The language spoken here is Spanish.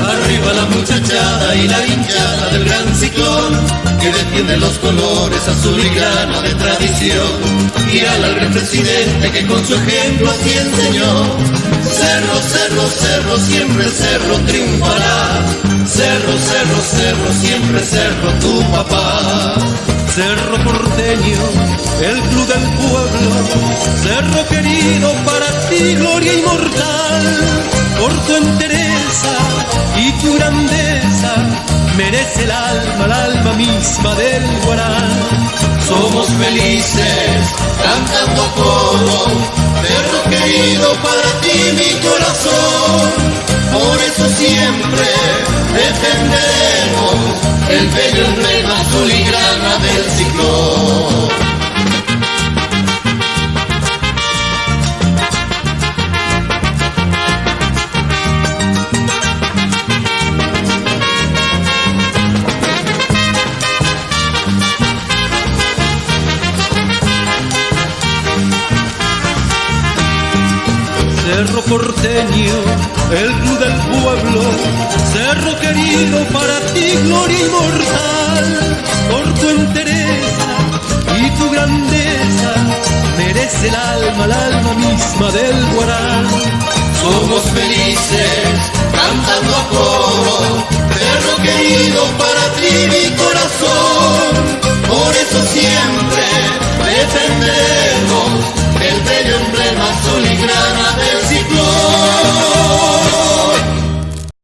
Arriba la muchachada y la hinchada del gran Ciclón, que defiende los colores azul y grana de tradición. Y al gran presidente que con su ejemplo así enseñó. Cerro, cerro, cerro, siempre cerro triunfará. Cerro, cerro, cerro, siempre cerro tu papá. Cerro porteño, el club del pueblo, cerro querido para ti, gloria inmortal. Por tu entereza y tu grandeza, merece el alma misma del Guarán. Somos felices, cantando a coro, cerro querido para ti mi corazón. Por eso siempre defenderemos el bello emblema azul y grana del Ciclón. Cerro porteño, el club del pueblo, cerro querido para ti, gloria inmortal. Por tu entereza y tu grandeza, merece el alma misma del Guarán. Somos felices, cantando a coro, cerro querido para ti.